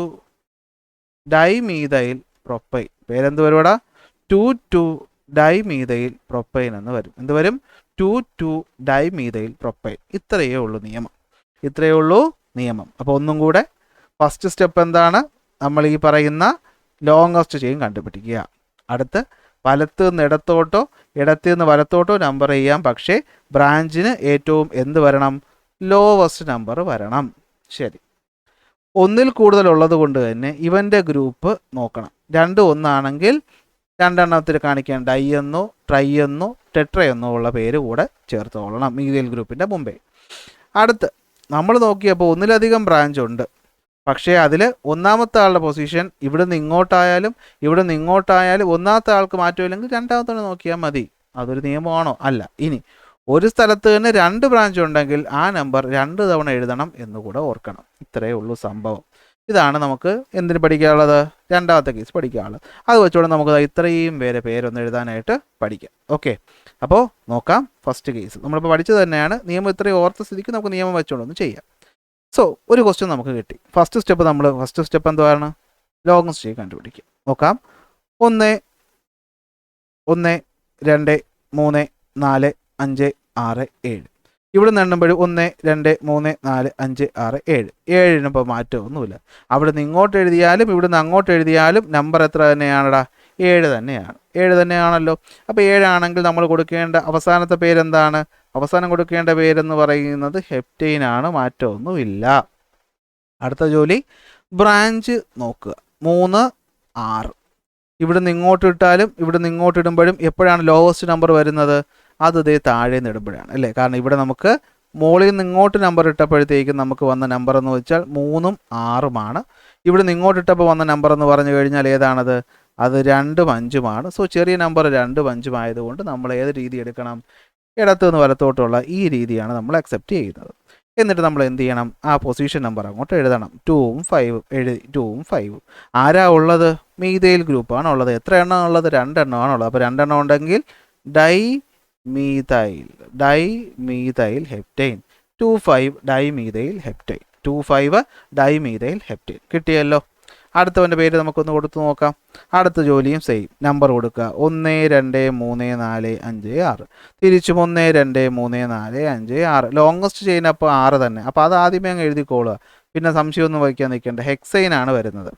[SPEAKER 1] ഡൈമീഥൈൽ പ്രൊപ്പൈൻ. പേരെന്ത് വരുവാടാ? 2,2 ഡൈമീഥൈൽ പ്രൊപ്പൈൻ എന്ന് വരും. എന്ത് വരും? 2,2 ഡൈമീഥൈൽ പ്രൊപ്പൈൻ. ഇത്രയേ ഉള്ളൂ നിയമം. അപ്പോൾ ഒന്നും കൂടെ, ഫസ്റ്റ് സ്റ്റെപ്പ് എന്താണ്? നമ്മൾ ഈ പറയുന്ന ലോങ്ങസ്റ്റ് ചെയിൻ കണ്ടുപിടിക്കുക. അടുത്ത് വലത്ത് നിന്ന് ഇടത്തോട്ടോ ഇടത്ത് നിന്ന് വലത്തോട്ടോ നമ്പർ ചെയ്യാം. പക്ഷേ ബ്രാഞ്ചിന് ഏറ്റവും എന്ത് വരണം? ലോവസ്റ്റ് നമ്പർ വരണം. ശരി, ഒന്നിൽ കൂടുതലുള്ളത് കൊണ്ട് തന്നെ ഇവൻ്റെ ഗ്രൂപ്പ് നോക്കണം. 2 ഒന്നാണെങ്കിൽ രണ്ടെണ്ണത്തിൽ കാണിക്കാൻ ഡൈ എന്നോ ട്രൈ എന്നോ ടെട്ര എന്നോ ഉള്ള പേര് കൂടെ ചേർത്തോളണം മീഥൈൽ ഗ്രൂപ്പിൻ്റെ മുമ്പേ. അടുത്ത് നമ്മൾ നോക്കിയപ്പോൾ ഒന്നിലധികം ബ്രാഞ്ച് ഉണ്ട്. പക്ഷേ അതിൽ ഒന്നാമത്തെ ആളുടെ പൊസിഷൻ ഇവിടുന്ന് ഇങ്ങോട്ടായാലും ഒന്നാമത്തെ ആൾക്ക് മാറ്റമില്ലെങ്കിൽ രണ്ടാമത്തെ നോക്കിയാൽ മതി. അതൊരു നിയമമാണോ? അല്ല. ഇനി ഒരു സ്ഥലത്ത് തന്നെ 2 ബ്രാഞ്ച് ഉണ്ടെങ്കിൽ ആ നമ്പർ 2 തവണ എഴുതണം എന്നുകൂടെ ഓർക്കണം. ഇത്രയേ ഉള്ളൂ സംഭവം. ഇതാണ് നമുക്ക് എന്തിന് പഠിക്കാനുള്ളത്? രണ്ടാമത്തെ കേസ് പഠിക്കാനുള്ളത്. അത് വെച്ചുകൊണ്ട് നമുക്ക് ഇത്രയും പേരൊന്ന് എഴുതാനായിട്ട് പഠിക്കാം. ഓക്കെ, അപ്പോൾ നോക്കാം. ഫസ്റ്റ് കേസ് നമ്മളിപ്പോൾ പഠിച്ചത് തന്നെയാണ്. നിയമം ഇത്രയും ഓർത്ത സ്ഥിതിക്ക് നമുക്ക് നിയമം വെച്ചുകൊണ്ടൊന്ന് ചെയ്യാം. സോ ഒരു ക്വസ്റ്റ്യൻ നമുക്ക് കിട്ടി. ഫസ്റ്റ് സ്റ്റെപ്പ് എന്തുവാണ്? ലോങ്ങസ്റ്റ് ചെയിൻ കണ്ടുപിടിക്കുക. നോക്കാം. 1 1 2 3 4 5 6 7. ഇവിടെ നിന്ന് എണ്ണുമ്പോഴും 1 2 3 4 5 6 7. 7-നിപ്പോൾ മാറ്റമൊന്നുമില്ല. അവിടെ നിന്ന് ഇങ്ങോട്ട് എഴുതിയാലും ഇവിടെ നിന്ന് അങ്ങോട്ട് എഴുതിയാലും നമ്പർ എത്ര തന്നെയാണടാ? 7 തന്നെയാണ്. 7 തന്നെയാണല്ലോ. അപ്പോൾ 7 ആണെങ്കിൽ നമ്മൾ കൊടുക്കേണ്ട അവസാനത്തെ പേരെന്താണ്? അവസാനം കൊടുക്കേണ്ട പേരെന്ന് പറയുന്നത് ഹെപ്റ്റെയിൻ ആണ്. മാറ്റമൊന്നുമില്ല. അടുത്ത ജോലി, ബ്രാഞ്ച് നോക്കുക. 3 6. ഇവിടെ നിന്ന് ഇങ്ങോട്ട് ഇട്ടാലും ഇവിടെ നിന്ന് ഇങ്ങോട്ട് ഇടുമ്പോഴും എപ്പോഴാണ് ലോവസ്റ്റ് നമ്പർ വരുന്നത്? അത് ഇതേ താഴെ നിന്ന് ഇടുമ്പോഴാണ് അല്ലേ? കാരണം ഇവിടെ നമുക്ക് മുകളിൽ നിന്ന് ഇങ്ങോട്ട് നമ്പർ ഇട്ടപ്പോഴത്തേക്കും നമുക്ക് വന്ന നമ്പർ എന്ന് വെച്ചാൽ 3ഉം 6ഉമാണ്. ഇവിടെ നിന്ന് ഇങ്ങോട്ട് ഇട്ടപ്പോൾ വന്ന നമ്പർ എന്ന് പറഞ്ഞു കഴിഞ്ഞാൽ ഏതാണത്? അത് 2ഉം 5ഉമാണ്. സോ ചെറിയ നമ്പർ 2ഉം 5ഉം ആയതുകൊണ്ട് നമ്മൾ ഏത് രീതി എടുക്കണം? ഇടത്തു നിന്ന് വലത്തോട്ടുള്ള ഈ രീതിയാണ് നമ്മൾ അക്സെപ്റ്റ് ചെയ്യുന്നത്. എന്നിട്ട് നമ്മൾ എന്ത് ചെയ്യണം? ആ പൊസിഷൻ നമ്പർ അങ്ങോട്ട് എഴുതണം. 2ഉം 5ഉം എഴുതി. 2ഉം 5ഉം ആരാ ഉള്ളത്? മീഥൈൽ ഗ്രൂപ്പാണ് ഉള്ളത്. എത്ര എണ്ണം ഉള്ളത്? 2 എണ്ണമാണ് ഉള്ളത്. അപ്പോൾ 2 എണ്ണം ഉണ്ടെങ്കിൽ dimethyl heptane. 2,5 dimethyl heptane. 2,5 dimethyl heptane കിട്ടിയല്ലോ. അടുത്തവൻ്റെ പേര് നമുക്കൊന്ന് കൊടുത്തു നോക്കാം. അടുത്ത ജോലിയും സെയിം. നമ്പർ കൊടുക്കുക. 1 2 3 4 5 6. തിരിച്ചും 1 2 3 4 5 6. ലോങ്ങസ്റ്റ് ചെയിൻ അപ്പോൾ 6 തന്നെ. അപ്പോൾ അത് ആദ്യമേ അങ്ങ് എഴുതിക്കോളുക. പിന്നെ സംശയമൊന്നും വയ്ക്കാൻ നിൽക്കേണ്ട. ഹെക്സൈനാണ് വരുന്നത്.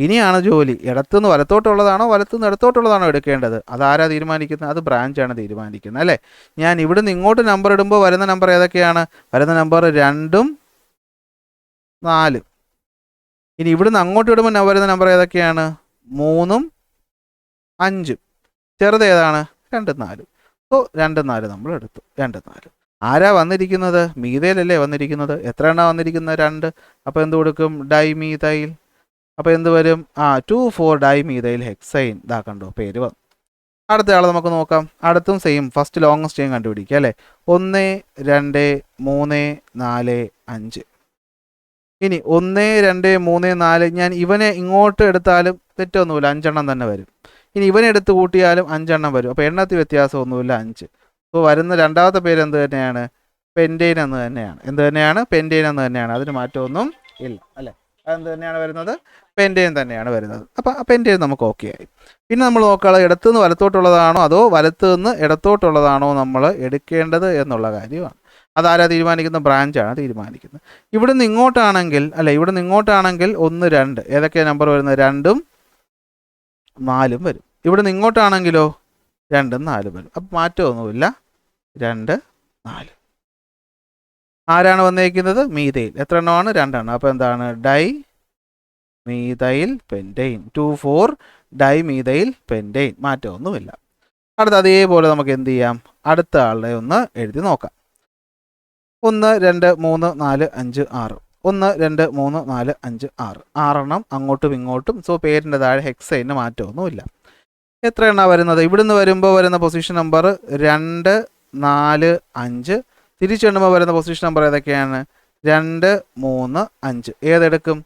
[SPEAKER 1] ഇനിയാണ് ജോലി. ഇടത്തുനിന്ന് വലത്തോട്ടുള്ളതാണോ വലത്തുനിന്ന് ഇടത്തോട്ടുള്ളതാണോ എടുക്കേണ്ടത്? അതാരാ തീരുമാനിക്കുന്നത്? അത് ബ്രാഞ്ചാണ് തീരുമാനിക്കുന്നത് അല്ലേ? ഞാൻ ഇവിടുന്ന് ഇങ്ങോട്ട് നമ്പർ ഇടുമ്പോൾ വരുന്ന നമ്പർ ഏതൊക്കെയാണ്? വരുന്ന നമ്പർ 2ഉം 4ഉം. ഇനി ഇവിടുന്ന് അങ്ങോട്ട് ഇടുമ്പോൾ വരുന്ന നമ്പർ ഏതൊക്കെയാണ്? 3ഉം 5ഉം. ചെറുത് ഏതാണ്? 2ഉം 4ഉം. സോ 2ഉം 4 നമ്മൾ എടുത്തു. 2ഉം 4. ആരാ വന്നിരിക്കുന്നത്? മീഥൈലല്ലേ വന്നിരിക്കുന്നത്. എത്ര എണ്ണ വന്നിരിക്കുന്നത്? 2. അപ്പോൾ എന്ത് കൊടുക്കും? ഡൈമീഥൈൽ. അപ്പോൾ എന്ത് വരും? 2,4 ഡൈമീഥൈൽ ഹെക്സൈൻ. ഇതാ കണ്ടോ പേര് വന്നു. അടുത്ത ആൾ നമുക്ക് നോക്കാം. അടുത്തും സെയിം. ഫസ്റ്റ് ലോങ്ങസ്റ്റ് ചെയിൻ കണ്ടുപിടിക്കുക അല്ലേ? 1 2 3 4 5. ഇനി 1 2 3 4. ഞാൻ ഇവനെ ഇങ്ങോട്ട് എടുത്താലും തെറ്റൊന്നുമില്ല, 5 എണ്ണം തന്നെ വരും. ഇനി ഇവനെ എടുത്ത് കൂട്ടിയാലും 5 എണ്ണം വരും. അപ്പോൾ എണ്ണത്തിൽ വ്യത്യാസമൊന്നുമില്ല, 5. അപ്പോൾ വരുന്ന രണ്ടാമത്തെ പേര് എന്ത് തന്നെയാണ്? പെൻറ്റെയിൻ എന്ന് തന്നെയാണ്. എന്ത് തന്നെയാണ്? പെൻറ്റെയിൻ എന്ന് തന്നെയാണ്. അതിന് മാറ്റമൊന്നും ഇല്ല അല്ലേ? അതെന്ത് തന്നെയാണ് വരുന്നത്? പെൻറ്റെയിൻ തന്നെയാണ് വരുന്നത്. അപ്പോൾ പെൻറ്റെയിൻ നമുക്ക് ഓക്കെ ആയി. പിന്നെ നമ്മൾ നോക്കാനുള്ളത് ഇടത്തു നിന്ന് വലത്തോട്ടുള്ളതാണോ അതോ വലത്തു നിന്ന് ഇടത്തോട്ടുള്ളതാണോ നമ്മൾ എടുക്കേണ്ടത് എന്നുള്ള കാര്യമാണ്. അതാരാ തീരുമാനിക്കുന്നത്? ബ്രാഞ്ചാണ് തീരുമാനിക്കുന്നത്. ഇവിടുന്ന് ഇങ്ങോട്ടാണെങ്കിൽ 1 2. ഏതൊക്കെയാണ് നമ്പർ വരുന്നത്? 2ഉം 4ഉം വരും. ഇവിടുന്ന് ഇങ്ങോട്ടാണെങ്കിലോ 2ഉം 4ഉം വരും. അപ്പം മാറ്റമൊന്നുമില്ല, 2 4. ആരാണ് വന്നിരിക്കുന്നത്? മീഥൈൽ. എത്ര എണ്ണമാണ്? 2 എണ്ണം. അപ്പോൾ എന്താണ്? Dimethyl pentane. 2,4 dimethyl pentane. മാറ്റമൊന്നുമില്ല. അടുത്ത അതേപോലെ നമുക്ക് എന്ത് ചെയ്യാം? അടുത്ത ആളുടെ ഒന്ന് എഴുതി നോക്കാം. 1 2 3 4 5 6. 1 2 3 4 5 6 6 അങ്ങോട്ടും ഇങ്ങോട്ടും. സോ പേരിൻ്റെ താഴെ ഹെക്സൈന് മാറ്റമൊന്നുമില്ല. എത്ര എണ്ണ വരുന്നത്? ഇവിടുന്ന് വരുമ്പോൾ വരുന്ന പൊസിഷൻ നമ്പർ 2 4 5. തിരിച്ചെണ്ണുമ്പോൾ വരുന്ന പൊസിഷൻ നമ്പർ ഏതൊക്കെയാണ്? 2 3 5. ഏതെടുക്കും?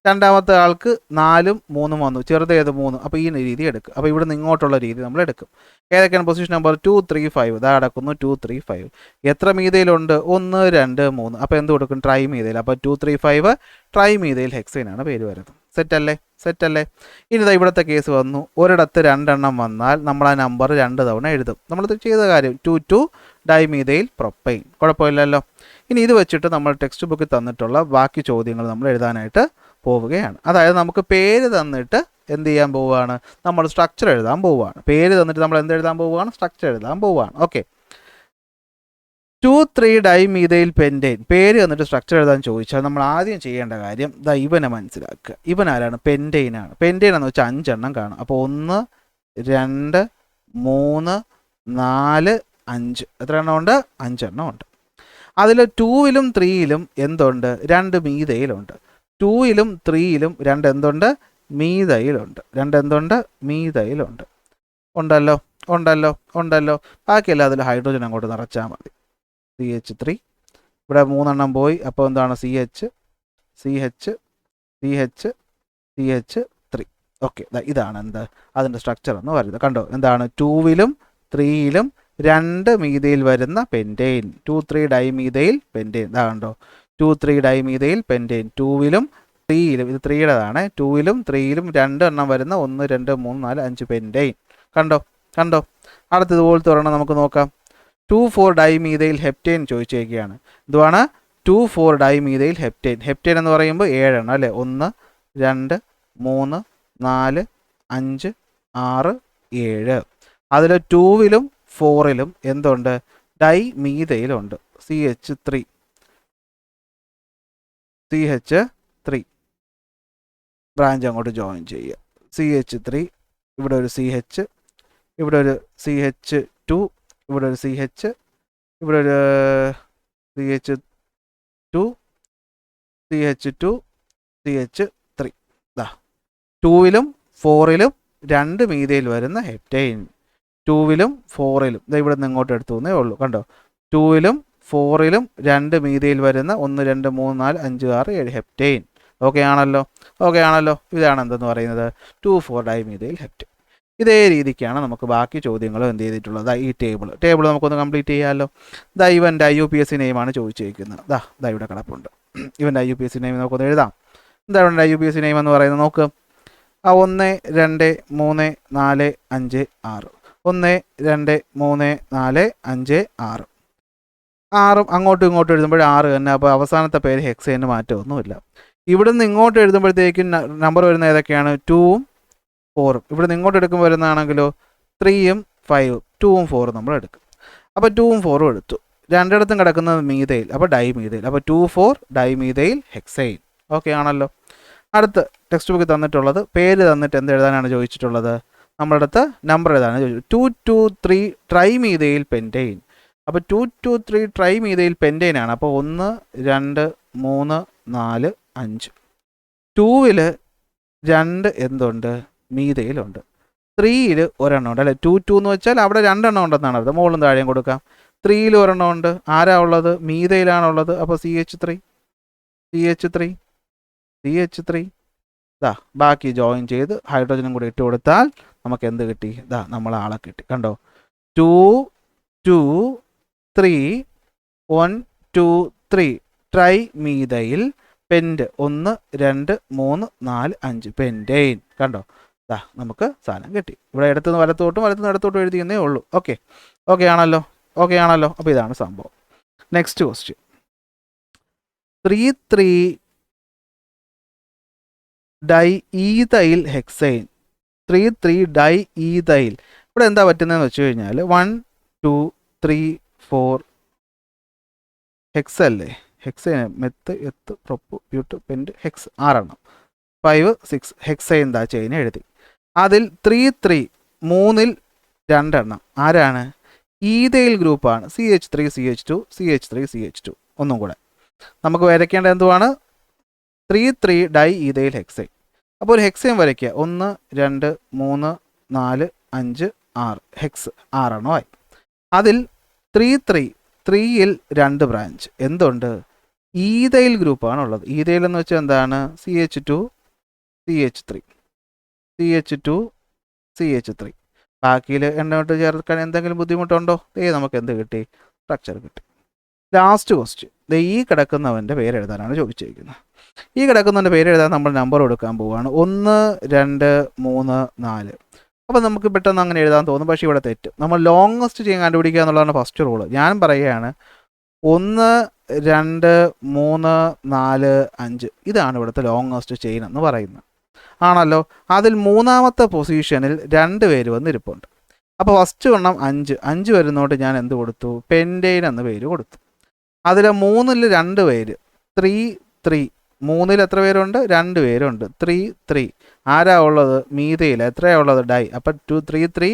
[SPEAKER 1] രണ്ടാമത്തെ ആൾക്ക് 4 3 വന്നു, ചെറുത് ഏത് 3. അപ്പോൾ ഈ രീതി എടുക്കും. അപ്പോൾ ഇവിടുന്ന് ഇങ്ങോട്ടുള്ള രീതി നമ്മൾ എടുക്കും. ഏതൊക്കെയാണ് പൊസിഷൻ നമ്പർ? 2 3 5. ഇതാ അടക്കുന്നു 2 3 5. എത്ര മീതയിലുണ്ട്? 1 2 3. അപ്പോൾ എന്ത് കൊടുക്കും? ട്രൈ മീതയിൽ. അപ്പോൾ 2 3 5 ട്രൈ മീതയിൽ ഹെക്സൈനാണ് പേര് വരുന്നത്. സെറ്റല്ലേ? ഇനി ഇതാ ഇവിടുത്തെ കേസ് വന്നു. ഒരിടത്ത് 2 എണ്ണം വന്നാൽ നമ്മൾ ആ നമ്പർ 2 തവണ എഴുതും. നമ്മളിത് ചെയ്ത കാര്യം 2 ഡൈമീതയിൽ പ്രൊപ്പൈൻ. കുഴപ്പമില്ലല്ലോ. ഇനി ഇത് വെച്ചിട്ട് നമ്മൾ ടെക്സ്റ്റ് ബുക്കിൽ തന്നിട്ടുള്ള ബാക്കി ചോദ്യങ്ങൾ നമ്മൾ എഴുതാനായിട്ട് പോവുകയാണ്. അതായത് നമുക്ക് പേര് തന്നിട്ട് എന്ത് ചെയ്യാൻ പോവുകയാണ്? നമ്മൾ സ്ട്രക്ചർ എഴുതാൻ പോവുകയാണ്. പേര് തന്നിട്ട് നമ്മൾ എന്ത് എഴുതാൻ പോവുകയാണ്? സ്ട്രക്ചർ എഴുതാൻ പോവുകയാണ്. ഓക്കെ. 2 3 ഡൈമീതയിൽ പെൻറ്റെയിൻ. പേര് തന്നിട്ട് സ്ട്രക്ചർ എഴുതാൻ ചോദിച്ചാൽ നമ്മൾ ആദ്യം ചെയ്യേണ്ട കാര്യം ദാ ഇവനെ മനസ്സിലാക്കുക. ഇവൻ ആരാണ്? പെൻറ്റെയിനാണ്. പെൻറ്റെയിൻ എന്ന് വെച്ചാൽ 5 എണ്ണം കാണും. അപ്പോൾ 1 2 3 4 5. എത്ര എണ്ണം ഉണ്ട്? 5 എണ്ണം ഉണ്ട്. അതിൽ 2ലും 3ലും എന്തുണ്ട്? 2 മീതയിലുണ്ട്. 2ലും 3ലും 2 എന്തുണ്ട്? മീതയിലുണ്ട്. 2 എന്തുണ്ട്? മീതയിലുണ്ട്. ഉണ്ടല്ലോ. ബാക്കിയെല്ലാം അതിൽ ഹൈഡ്രോജൻ അങ്ങോട്ട് നിറച്ചാൽ മതി. CH3. ഇവിടെ 3 എണ്ണം പോയി. അപ്പോൾ എന്താണ്? CH3. ഓക്കെ. ഇതാണ് എന്ത്? അതിൻ്റെ സ്ട്രക്ചർ എന്ന് പറയുന്നത്. കണ്ടോ? എന്താണ്? 2ലും 3ലും 2 മീതയിൽ വരുന്ന പെൻറ്റെയിൻ. 2 3 ഡൈമീതയിൽ പെൻറ്റെയിൻ. ഇതാ കണ്ടോ? 2 3 ഡൈമീതയിൽ പെൻറ്റെയിൻ. 2ലും 3ലും ഇത് 3യുടേതാണ്. 2ലും 3ലും 2 എണ്ണം വരുന്ന 1 2 3 4 5 പെൻറ്റെയിൻ. കണ്ടോ? അടുത്തതുപോലത്തെ ഒരെണ്ണം നമുക്ക് നോക്കാം. 2 4 ഡൈമീതയിൽ ഹെപ്റ്റെയിൻ ചോദിച്ചേക്കുകയാണ്. ഇതുമാണ് 2 4 ഡൈമീതയിൽ ഹെപ്റ്റെയിൻ. ഹെപ്റ്റെയിൻ എന്ന് പറയുമ്പോൾ 7 എണ്ണം അല്ലേ? 1 2 3 4 5 6 7. അതിൽ 2ലും 4ലും എന്തുണ്ട്? ഡൈമീതയിലുണ്ട്. CH3. ബ്രാഞ്ച് അങ്ങോട്ട് ജോയിൻ ചെയ്യുക. CH3. ഇവിടെ ഒരു CH, ഇവിടെ ഒരു CH2, ഇവിടെ ഒരു CH, ഇവിടെ ഒരു CH2, CH3. 2ലും 4ലും 2 മീതയിൽ വരുന്ന ഹെപ്റ്റെയിൻ. 2ലും 4ലും ഇവിടെ നിന്ന് ഇങ്ങോട്ട് എടുത്തു എന്നേ ഉള്ളൂ. കണ്ടോ? 2ലും 4ലും 2 മീതയിൽ വരുന്ന 1 2 3 4 5 6 7 ഹെപ്റ്റെയിൻ. ഓക്കെ ആണല്ലോ. ഇതാണ് എന്തെന്ന് പറയുന്നത്? 2 4 ഡൈമീതയിൽ ഹെപ്റ്റെയിൻ. ഇതേ രീതിക്കാണ് നമുക്ക് ബാക്കി ചോദ്യങ്ങളും എന്ത് ചെയ്തിട്ടുള്ളത്? ഈ ടേബിൾ നമുക്കൊന്ന് കംപ്ലീറ്റ് ചെയ്യാമല്ലോ. ഇവൻ്റെ IUPAC നെയിമാണ് ചോദിച്ചിരിക്കുന്നത്. ഇവിടെ കിടപ്പുണ്ട്. ഇവൻ്റെ IUPAC നെയിം നമുക്കൊന്ന് എഴുതാം. എന്താ ഇവൻ്റെ IUPAC നെയിം എന്ന് പറയുന്നത്? നോക്ക്. 1 2 3 4 5 6. 1 2 3 4 5 6. 6 അങ്ങോട്ടും ഇങ്ങോട്ടും എഴുതുമ്പോൾ 6 തന്നെ. അപ്പോൾ അവസാനത്തെ പേര് ഹെക്സൈന് മാറ്റമൊന്നുമില്ല. ഇവിടുന്ന് ഇങ്ങോട്ട് എഴുതുമ്പോഴത്തേക്കും നമ്പർ വരുന്ന ഏതൊക്കെയാണ്? 2ഉം 4ഉം. ഇവിടെ നിന്ന് ഇങ്ങോട്ട് എടുക്കുമ്പോൾ വരുന്നതാണെങ്കിലോ 3ഉം 5ഉം. 2ഉം 4ഉം നമ്മൾ എടുക്കും. അപ്പോൾ 2ഉം 4ഉം എടുത്തു. രണ്ടിടത്തും കിടക്കുന്നത് മീതയിൽ. അപ്പോൾ ഡൈമീതയിൽ. അപ്പോൾ 2 4 ഡൈമീതയിൽ ഹെക്സൈൻ. ഓക്കെ ആണല്ലോ. അടുത്ത് ടെക്സ്റ്റ് ബുക്കിൽ തന്നിട്ടുള്ളത് പേര് തന്നിട്ട് എന്ത് എഴുതാനാണ് ചോദിച്ചിട്ടുള്ളത്? നമ്മുടെ അടുത്ത് നമ്പർ എഴുതാനാണ് ചോദിച്ചത്. 2 2 3 ട്രൈമീതയിൽ പെൻറ്റെയിൻ. അപ്പോൾ 2 2 3 ട്രൈമീതയിൽ പെൻറ്റെയിൻ ആണ്. അപ്പോൾ 1 2 3 4 5. 2ൽ 2 എന്തുണ്ട്? മീതയിലുണ്ട്. 3ൽ ഒരെണ്ണം ഉണ്ട് അല്ലേ? 2 2 എന്ന് വെച്ചാൽ അവിടെ 2 എണ്ണം ഉണ്ടെന്നാണ് അർത്ഥം. മുകളിലും താഴെയും കൊടുക്കാം. 3ൽ ഒരെണ്ണം ഉണ്ട്. ആരാ ഉള്ളത്? മീതയിലാണുള്ളത്. അപ്പോൾ CH3. ബാക്കി ജോയിൻ ചെയ്ത് ഹൈഡ്രോജനും കൂടി ഇട്ട് കൊടുത്താൽ നമുക്ക് എന്ത് കിട്ടി? നമ്മൾ ആളെ കിട്ടി. കണ്ടോ? 2 2 3 1 2 3 ട്രൈമീതയിൽ പെൻറ്റ് 1 2 3 4 5 പെൻറ്റെയിൻ. കണ്ടോ? നമുക്ക് സാധനം കിട്ടി. ഇവിടെ ഇടത്തുനിന്ന് വലത്തോട്ടും വലത്തുനിന്ന് ഇടത്തോട്ടും എഴുതിയെന്നേ ഉള്ളൂ. ഓക്കെ ആണല്ലോ. അപ്പോൾ ഇതാണ് സംഭവം. Next question. 3 3 ഡൈഈതൈൽ ഹെക്സൈൻ. 3 3 ഡൈഈതൈൽ. ഇവിടെ എന്താ പറ്റുന്നതെന്ന് വെച്ച് കഴിഞ്ഞാൽ 1 2 3 4 ഹെക്സ് അല്ലേ? Hexane meth eth prop but pent hex 6 എണ്ണം. 5 6 ഹെക്സൈൻ ചെയിൻ എഴുതി. അതിൽ 3 3 3ൽ 2 എണ്ണം ആരാണ്? ഈതൈൽ ഗ്രൂപ്പാണ്. CH3 CH2 CH3 CH2. ഒന്നും കൂടെ നമുക്ക് വരയ്ക്കേണ്ട എന്തുവാണ്? 3,3 ഡൈ ഈതൈൽ ഹെക്സൈൻ. അപ്പോൾ ഒരു ഹെക്സൈൻ വരയ്ക്കുക. 1 2 3 4 5 6 ഹെക്സ് 6 ആയി. അതിൽ 3യിൽ 2 ബ്രാഞ്ച്. എന്തുണ്ട്? ഈതൈൽ ഗ്രൂപ്പാണ് ഉള്ളത്. ഈതൈൽ എന്ന് വെച്ചാൽ എന്താണ്? CH2 CH3 CH2 CH3. ബാക്കിയിൽ എണ്ണോട്ട് ചേർക്കാൻ എന്തെങ്കിലും ബുദ്ധിമുട്ടുണ്ടോ? നമുക്ക് എന്ത് കിട്ടി? സ്ട്രക്ചർ കിട്ടി. ലാസ്റ്റ് ക്വസ്റ്റ്യൻ, ഈ കിടക്കുന്നവൻ്റെ പേര് എഴുതാനാണ് ചോദിച്ചിരിക്കുന്നത്. ഈ കിടക്കുന്നവൻ്റെ പേര് എഴുതാൻ നമ്മൾ നമ്പർ കൊടുക്കാൻ പോവുകയാണ്. 1 2 3 4. അപ്പോൾ നമുക്ക് പെട്ടെന്ന് അങ്ങനെ എഴുതാൻ തോന്നും, പക്ഷേ ഇവിടെ തെറ്റും. നമ്മൾ ലോങ്ങസ്റ്റ് ചെയിൻ കണ്ടുപിടിക്കുക എന്നുള്ളതാണ് ഫസ്റ്റ് റൂള്. ഞാൻ പറയുകയാണ് 1 2 3 4 5. ഇതാണ് ഇവിടുത്തെ ലോങ്ങസ്റ്റ് ചെയിൻ എന്ന് പറയുന്നത്. ആണല്ലോ. അതിൽ മൂന്നാമത്തെ പൊസിഷനിൽ 2 പേര് വന്നിരിപ്പുണ്ട്. അപ്പോൾ ഫസ്റ്റ് എണ്ണം 5 വരുന്നതുകൊണ്ട് ഞാൻ എന്ത് കൊടുത്തു? പെൻറ്റെയിൻ എന്ന പേര് കൊടുത്തു. അതിൽ 3ൽ 2 പേര് 3 3. 3ൽ എത്ര പേരുണ്ട്? 2 പേരുണ്ട്. 3 3. ആരാ ഉള്ളത്? മീതയിൽ. എത്രയാണ് ഉള്ളത്? ഡൈ. അപ്പം 2 3 3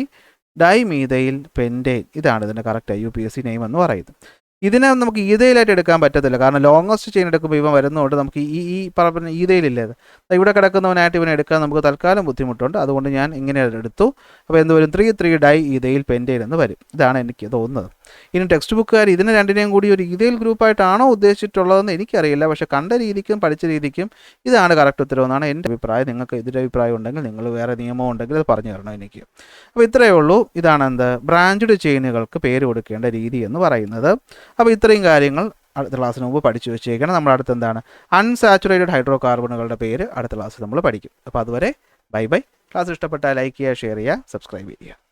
[SPEAKER 1] ഡൈ മീതയിൽ പെൻറ്റെയിൻ. ഇതാണ് ഇതിൻ്റെ കറക്റ്റ് UPSC നെയിം എന്ന് പറയുന്നത്. ഇതിനെ നമുക്ക് ഈതയിലായിട്ട് എടുക്കാൻ പറ്റത്തില്ല, കാരണം ലോങ്ങസ്റ്റ് ചെയിൻ എടുക്കുമ്പോൾ ഇവൻ വരുന്നതുകൊണ്ട് നമുക്ക് ഈ പറഞ്ഞ ഈതയിലില്ലേ, ഇവിടെ കിടക്കുന്നവനായിട്ട് ഇവനെ എടുക്കാൻ നമുക്ക് തൽക്കാലം ബുദ്ധിമുട്ടുണ്ട്. അതുകൊണ്ട് ഞാൻ ഇങ്ങനെ എടുത്തു. അപ്പോൾ എന്ത് വരും? 3 3 ഡൈ ഈതയിൽ പെൻറ്റെയിൻ എന്ന് വരും. ഇതാണ് എനിക്ക് തോന്നുന്നത്. ഇനി ടെക്സ്റ്റ് ബുക്കുകാർ ഇതിനെ രണ്ടിനെയും കൂടി ഒരു ഈതയിൽ ഗ്രൂപ്പായിട്ടാണോ ഉദ്ദേശിച്ചിട്ടുള്ളതെന്ന് എനിക്കറിയില്ല. പക്ഷേ കണ്ട രീതിക്കും പഠിച്ച രീതിക്കും ഇതാണ് കറക്റ്റ് ഉത്തരവെന്നാണ് എൻ്റെ അഭിപ്രായം. നിങ്ങൾക്ക് ഇതിൻ്റെ അഭിപ്രായം ഉണ്ടെങ്കിൽ നിങ്ങൾ വേറെ നിയമം ഉണ്ടെങ്കിൽ അത് പറഞ്ഞു തരണം എനിക്ക്. അപ്പോൾ ഇത്രയേ ഉള്ളൂ. ഇതാണ് എന്ത് ബ്രാഞ്ച്ഡ് ചെയിനുകൾക്ക് പേര് കൊടുക്കേണ്ട രീതി എന്ന് പറയുന്നത്. അപ്പോൾ ഇത്രയും കാര്യങ്ങൾ അടുത്ത ക്ലാസ്സിന് മുമ്പ് പഠിച്ചു വെച്ചേക്കണം. നമ്മൾ അടുത്ത് എന്താണ് അൺസാച്ചുറേറ്റഡ് ഹൈഡ്രോ കാർബണുകളുടെ പേര് അടുത്ത ക്ലാസ്സിൽ നമ്മൾ പഠിക്കും. അപ്പോൾ അതുവരെ ബൈ ബൈ. ക്ലാസ് ഇഷ്ടപ്പെട്ടാൽ ലൈക്ക് ചെയ്യുക, ഷെയർ ചെയ്യുക, സബ്സ്ക്രൈബ് ചെയ്യുക.